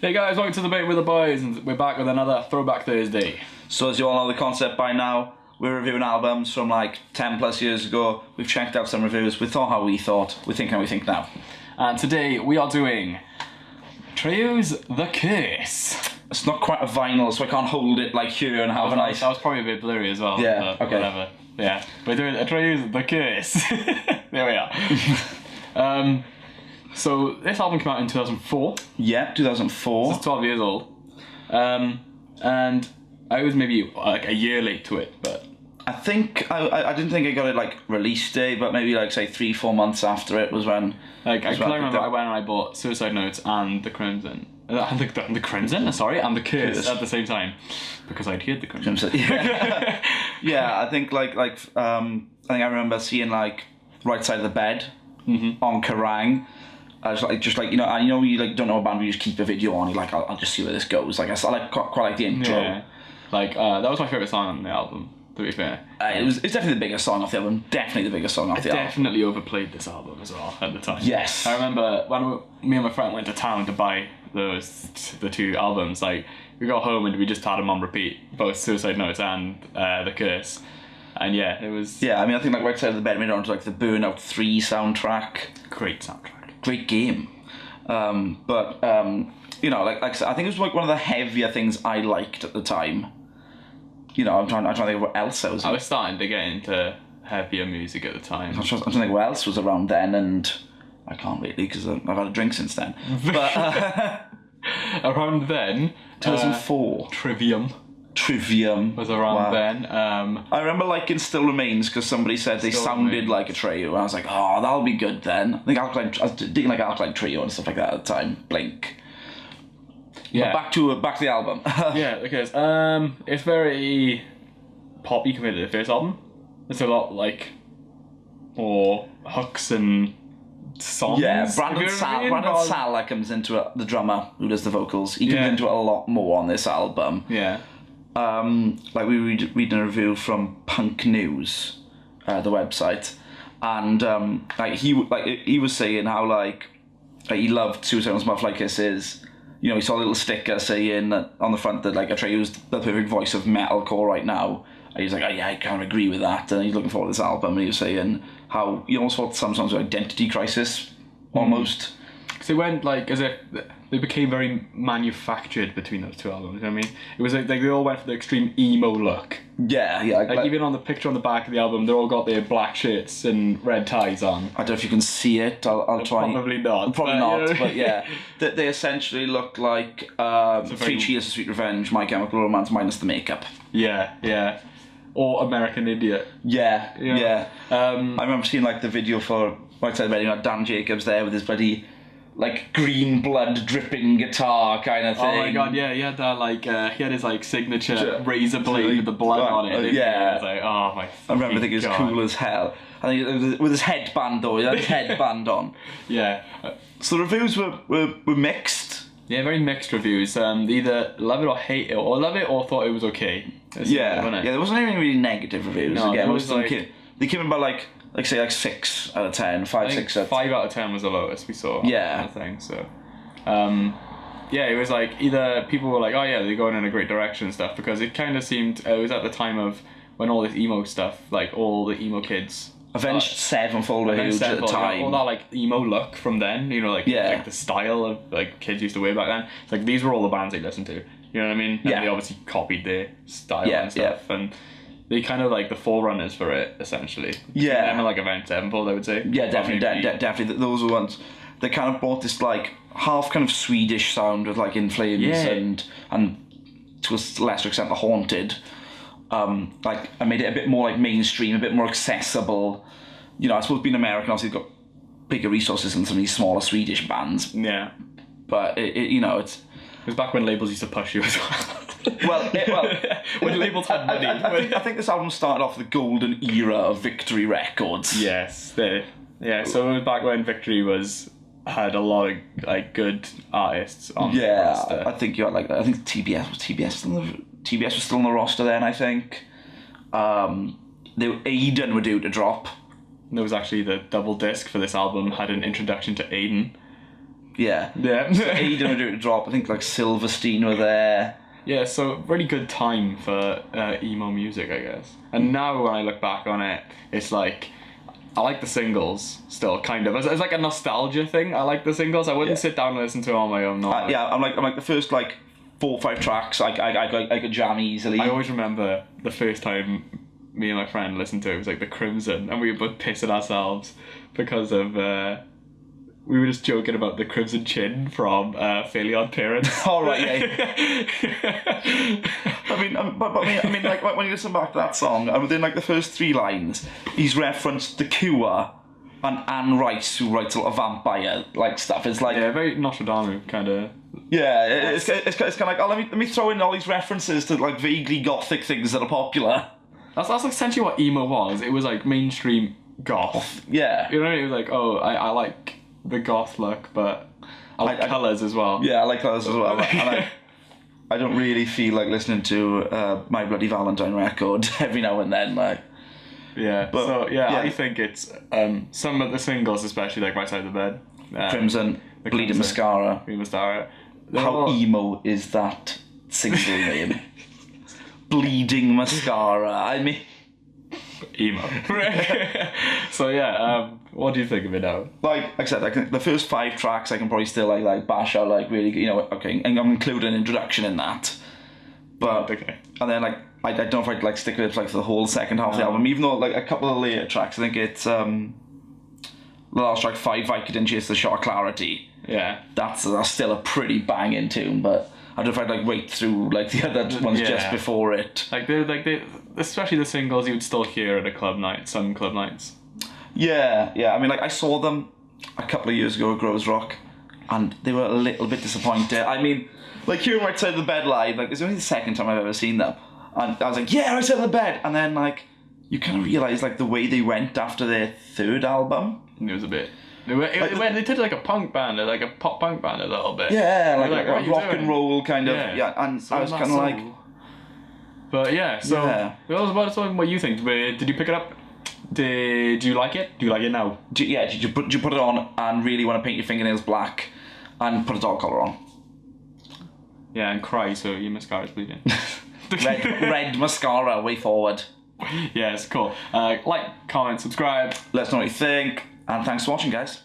Hey guys, welcome to Debatin with the boys, and we're back with another Throwback Thursday. So as you all know the concept by now, we're reviewing albums from like 10 plus years ago. We've checked out some reviews, we thought how we thought, we think how we think now. And today we are doing Atreyu's The Curse. It's not quite a vinyl, so I can't hold it like here and have a nice... That was probably a bit blurry as well. Yeah, but okay. Whatever. Yeah, we're doing Atreyu's The Curse. There we are. So this album came out in 2004. Yeah, 2004. It's 12 years old. And I was maybe like a year late to it, but... I think, I didn't think I got it like release day, but maybe like say 3-4 months after it was when... Like, I remember I went and I bought Suicide Notes and The Crimson. And the Crimson? Sorry, and The Curse at the same time. Because I'd heard The Crimson. Yeah, yeah, I think I think I remember seeing like Right Side of the Bed on Kerrang. I was just like, you know, you like don't know a band, but you just keep a video on, you're like, I'll just see where this goes. Like, I like quite like the intro. Yeah. Like, that was my favourite song on the album, to be fair. It's definitely the biggest song off the album. Definitely the biggest song off the album. Definitely overplayed this album as well at the time. Yes. I remember when me and my friend went to town to buy the two albums, like, we got home and we just had them on repeat, both Suicide Notes and The Curse. And yeah, it was... Yeah, I mean, I think like Right Side of the Bed made it onto like the Burnout 3 soundtrack. Great soundtrack. Great game. But you know, like I said, I think it was like one of the heavier things I liked at the time. You know, I'm trying to think of what else I was starting to get into heavier music at the time. I'm trying to think what else was around then, and I can't really because I've had a drink since then. But around then, 2004, Trivium was around then. I remember liking Still Remains because somebody said they sounded like Atreyu, and I was like, oh, that'll be good then. I was digging like Alkaline Trio and stuff like that at the time. Blink. Yeah. But back to the album. Yeah, because it's very poppy compared to the first album. It's a lot like more hooks and songs. Yeah, Brandon Sala comes into it, the drummer who does the vocals. He comes into it a lot more on this album. Yeah. Like we reading a review from Punk News, the website, and like he was saying how like he loved Suicide Notes, Muff Like Kisses. You know, he saw a little sticker saying on the front that like Atreyu's the perfect voice of metalcore right now. And he's like, oh yeah, I can't agree with that. And he's looking forward to this album. And he was saying how he almost thought some songs were identity crisis, almost. Because it went like as if they became very manufactured between those two albums. You know what I mean? It was like they all went for the extreme emo look. Yeah. Like even on the picture on the back of the album, they're all got their black shirts and red ties on. I don't know if you can see it. I'll try. Probably not. Probably not. But yeah, they essentially look like Three Cheers for Sweet Revenge, My Chemical Romance minus the makeup. Yeah. Or American Idiot. Yeah. I remember seeing like the video for Right Side of the Bed, you know, Dan Jacobs there with his bloody like green blood dripping guitar kind of thing. Oh my god, yeah, he had that like he had his like signature razor blade with the blood on it. Yeah. I was like, oh my. I remember thinking it was cool as hell. I think it was with his headband though. He had his headband on. Yeah. So the reviews were mixed. Yeah, very mixed reviews. Either love it or hate it, or love it or thought it was okay. Yeah, there wasn't any really negative reviews. No, again, it was like, they came in by like 6 out of 10, 5, 6 out of 10. 5 out of 10 was the lowest we saw. Yeah. Kind of thing. So, yeah, it was like either people were like, oh yeah, they're going in a great direction and stuff, because it kind of seemed it was at the time of when all this emo stuff, like all the emo kids. Avenged Sevenfold were huge at the time. All that like emo look from then, you know, like the style of like kids used to wear back then. It's like these were all the bands they listened to. You know what I mean? And they obviously copied their style and stuff, and they kind of like the forerunners for it essentially. Yeah, them and like Avenged Sevenfold, I would say. Yeah, definitely. Those were ones. They kind of brought this like half kind of Swedish sound with like In Flames and to a lesser extent The Haunted. Like I made it a bit more like mainstream, a bit more accessible. You know, I suppose being American, obviously you've got bigger resources than some of these smaller Swedish bands. Yeah, but you know, it was back when labels used to push you as well. well, when labels had money. I think this album started off the golden era of Victory Records. Yes, so it was back when Victory had a lot of like good artists on the roster. I think you had like that. I think TBS was still on the roster then, I think. Aiden were due to drop. There was actually the double disc for this album had an introduction to Aiden. Yeah. So Aiden were due to drop. I think like Silverstein were there. Yeah, so really good time for emo music, I guess. And now when I look back on it, it's like, I like the singles still, kind of. It's like a nostalgia thing. I like the singles. I wouldn't sit down and listen to it on my own. I'm like the first like 4 or 5 tracks I could jam easily. I always remember the first time me and my friend listened to it was like the Crimson, and we were both pissing ourselves because of we were just joking about the Crimson Chin from Fairly Odd Parents. Oh right, yeah. I mean, like when you listen back to that song, and within like the first 3 lines, he's referenced The Cure and Anne Rice, who writes a lot of vampire like stuff. It's like very Nostradamus kind of. Yeah, it's kind of like, oh, let me throw in all these references to like vaguely gothic things that are popular. That's essentially what emo was. It was like mainstream goth. Yeah. You know what I mean? It was like, oh, I like the goth look, but I like colours as well. Yeah, I like colours as well. And I don't really feel like listening to My Bloody Valentine record every now and then, like. Yeah, but, so yeah, I think it's some of the singles, especially like Right Side of the Bed. Crimson, Bleeding Mascara. How emo is that single name? Bleeding Mascara. I mean, emo. So yeah, what do you think of it now? Like I said, like the first 5 tracks I can probably still like bash out like really, you know, okay, and I'm including an introduction in that. But okay. And then like I don't know if I'd like stick with it like for the whole second half of the album, even though like a couple of later tracks, I think it's the last track 5 Vicodin Chase the Shot of Clarity. Yeah. That's still a pretty banging tune, but I don't know if I'd like wait through like the other ones just before it. Like they especially the singles you would still hear at a club night, some club nights. Yeah. I mean, like I saw them a couple of years ago at Grows Rock, and they were a little bit disappointed. I mean, like hearing Right Side of the Bed live, like it's only the second time I've ever seen them, and I was like, yeah, Right Side of the Bed, and then like you kind of realise like the way they went after their 3rd album. It was a bit. They did like a punk band, like a pop punk band a little bit. Yeah, like rock and roll kind of. Yeah, and so I was kind of like. But yeah, so what was about what you think? Did you pick it up? Did you like it? Do you like it now? Did you put it on and really want to paint your fingernails black and put a dog collar on? Yeah, and cry so your mascara's bleeding. red mascara, way forward. Yeah, it's cool. Like, comment, subscribe. Let us know what you think. And thanks for watching, guys.